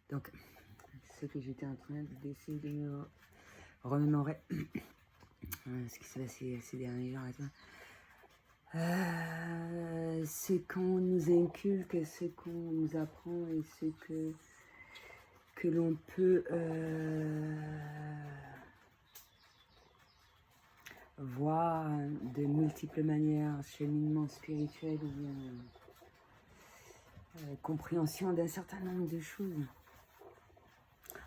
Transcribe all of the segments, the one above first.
Donc, ce que j'étais en train d'essayer de me remémorer, ce qui s'est passé ces derniers jours et tout. Ce qu'on nous inculque, ce qu'on nous apprend et ce que l'on peut voir de multiples manières, cheminement spirituel ou bien compréhension d'un certain nombre de choses,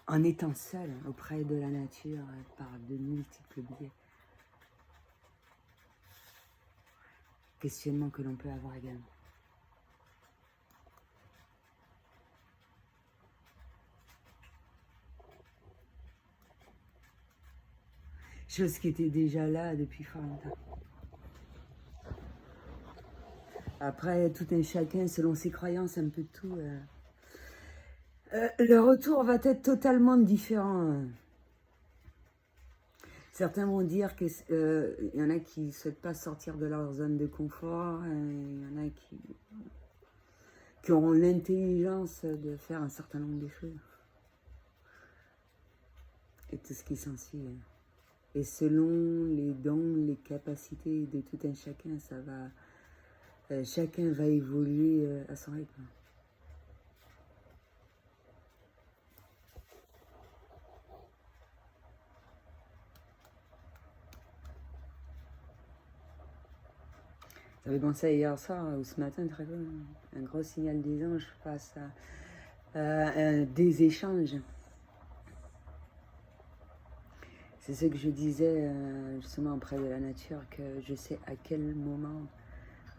en étant seul auprès de la nature par de multiples biais. Questionnement que l'on peut avoir également. Chose qui était déjà là depuis fort longtemps. Après, tout un chacun, selon ses croyances, un peu de tout. Le retour va être totalement différent. Certains vont dire qu'il y en a qui ne souhaitent pas sortir de leur zone de confort. Il y en a qui auront l'intelligence de faire un certain nombre de choses. Et tout ce qui s'ensuit. Et selon les dons, les capacités de tout un chacun, ça va... chacun va évoluer à son rythme. J'avais pensé hier soir ou ce matin, très peu, un gros signal des anges face à des échanges. C'est ce que je disais justement auprès de la nature, que je sais à quel moment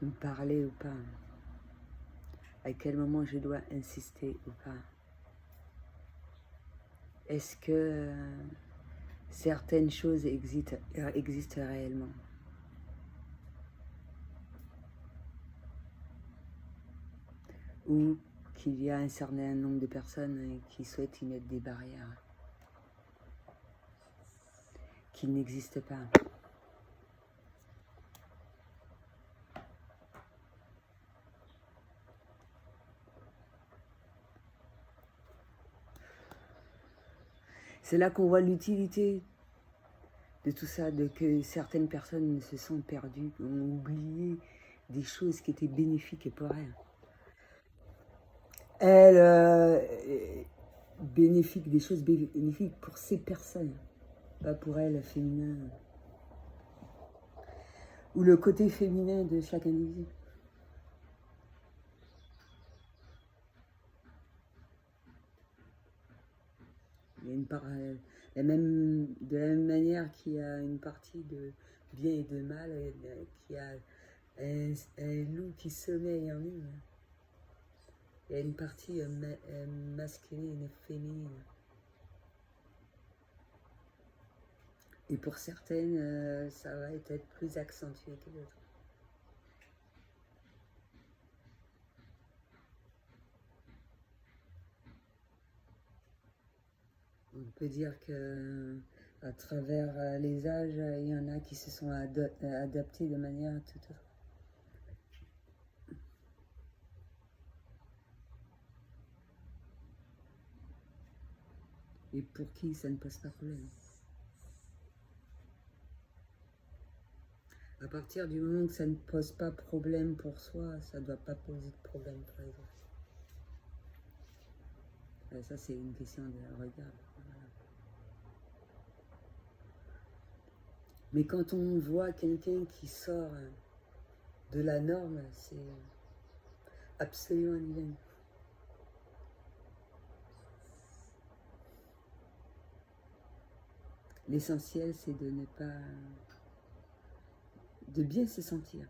me parler ou pas, à quel moment je dois insister ou pas. Est-ce que certaines choses existent réellement? Ou qu'il y a un certain nombre de personnes qui souhaitent y mettre des barrières qui n'existent pas. C'est là qu'on voit l'utilité de tout ça, de que certaines personnes se sont perdues, ont oublié des choses qui étaient bénéfiques pour elles. Elles, bénéfiques, des choses bénéfiques pour ces personnes, pas pour elles, féminin. Ou le côté féminin de chaque individu. Il y a une part, de la même manière qu'il y a une partie de bien et de mal, qu'il y a un loup qui sommeille en nous. Il y a une partie masculine et féminine. Et pour certaines, ça va être plus accentué que d'autres. On peut dire que à travers les âges, il y en a qui se sont adaptés de manière tout autre. Et pour qui ça ne pose pas problème. À partir du moment que ça ne pose pas problème pour soi, ça ne doit pas poser de problème pour les autres. Et ça, c'est une question de regard. Voilà. Mais quand on voit quelqu'un qui sort de la norme, c'est absolument divin. L'essentiel, c'est de ne pas... de bien se sentir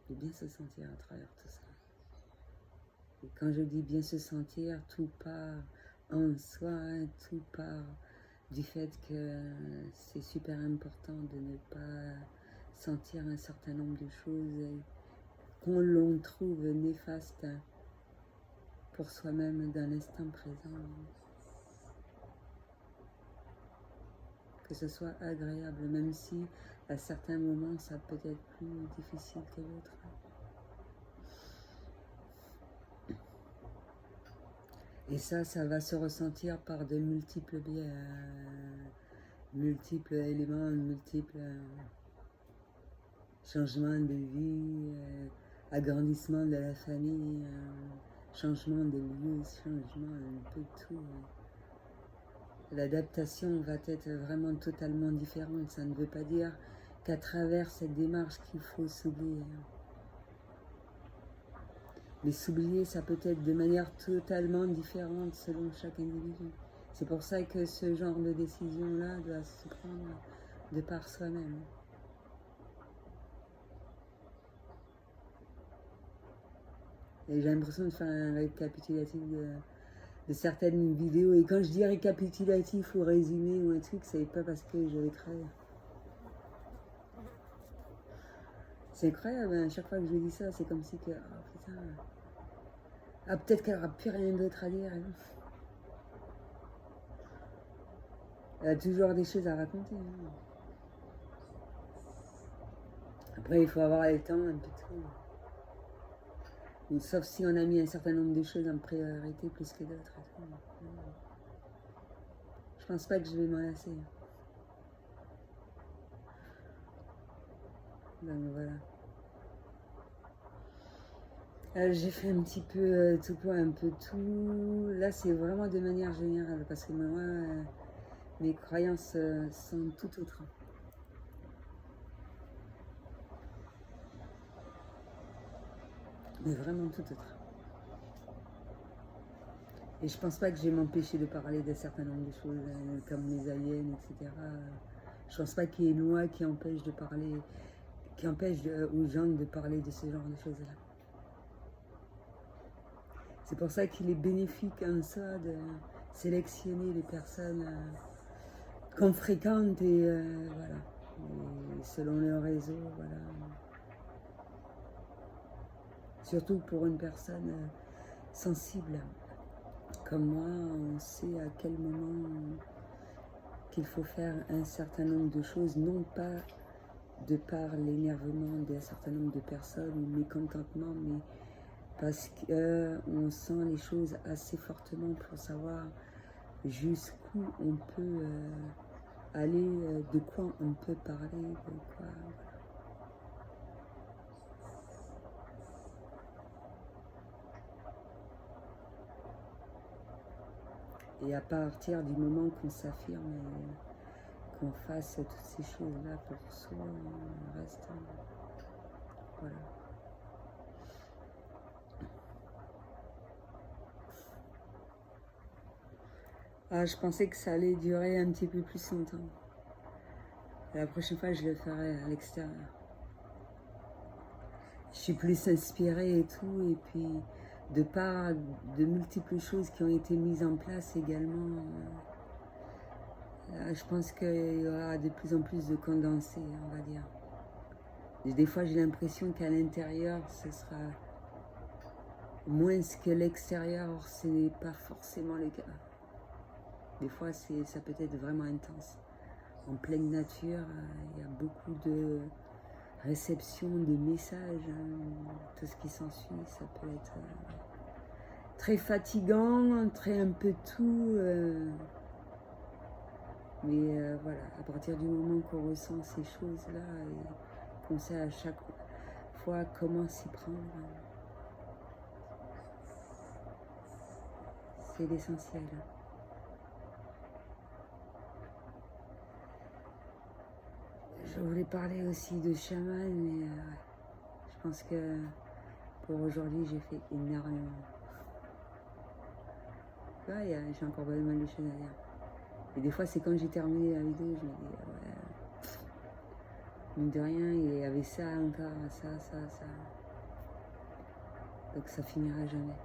à travers tout ça. Et quand je dis bien se sentir, tout part en soi, tout part du fait que c'est super important de ne pas sentir un certain nombre de choses qu'on l'on trouve néfastes pour soi-même dans l'instant présent. Que ce soit agréable, même si à certains moments ça peut être plus difficile que d'autres. Et ça va se ressentir par de multiples biais, multiples éléments, multiples changements de vie, agrandissement de la famille, changement de lieu, changement un peu de tout. L'adaptation va être vraiment totalement différente. Ça ne veut pas dire qu'à travers cette démarche qu'il faut s'oublier. Mais s'oublier, ça peut être de manière totalement différente selon chaque individu. C'est pour ça que ce genre de décision-là doit se prendre de par soi-même. Et j'ai l'impression de faire un récapitulatif de certaines vidéos. Et quand je dis récapitulatif ou résumé ou un truc, c'est pas parce que je l'ai créé. C'est incroyable, à chaque fois que je dis ça, c'est comme si que, oh putain, ah peut-être qu'elle n'aura plus rien d'autre à dire. Elle a toujours des choses à raconter. Après, il faut avoir le temps, un peu tout. Sauf si on a mis un certain nombre de choses en priorité plus que d'autres. Je pense pas que je vais m'en lasser. Donc voilà. J'ai fait un petit peu tout pour un peu tout. Là, c'est vraiment de manière générale parce que moi, mes croyances sont tout autres. Mais vraiment tout autre. Et je pense pas que je vais m'empêcher de parler d'un certain nombre de choses, comme les aliens, etc. Je pense pas qu'il y ait une loi qui empêche de parler, qui empêche aux gens de parler de ce genre de choses-là. C'est pour ça qu'il est bénéfique en ça de sélectionner les personnes qu'on fréquente et voilà. Et selon le réseau, voilà. Surtout pour une personne sensible comme moi, on sait à quel moment qu'il faut faire un certain nombre de choses, non pas de par l'énervement d'un certain nombre de personnes ou le mécontentement, mais parce qu'on sent les choses assez fortement pour savoir jusqu'où on peut aller, de quoi on peut parler, de quoi... Et à partir du moment qu'on s'affirme et qu'on fasse toutes ces choses-là pour soi, on reste... Voilà. Ah, je pensais que ça allait durer un petit peu plus longtemps. La prochaine fois, je le ferai à l'extérieur. Je suis plus inspirée et tout, et puis de par de multiples choses qui ont été mises en place également, je pense qu'il y aura de plus en plus de condensés, on va dire. Et des fois, j'ai l'impression qu'à l'intérieur, ce sera moins que l'extérieur, or ce n'est pas forcément le cas. Des fois, ça peut être vraiment intense. En pleine nature, il y a beaucoup de réception de messages, tout ce qui s'ensuit, ça peut être très fatigant, très un peu tout. Mais voilà, à partir du moment qu'on ressent ces choses-là et qu'on sait à chaque fois comment s'y prendre, c'est l'essentiel. Je voulais parler aussi de chaman, mais je pense que pour aujourd'hui, j'ai fait énormément. Ouais, j'ai encore pas mal de choses à dire. Et des fois, c'est quand j'ai terminé la vidéo, je me dis, ouais, mine de rien, il y avait ça encore, ça. Donc ça finira jamais.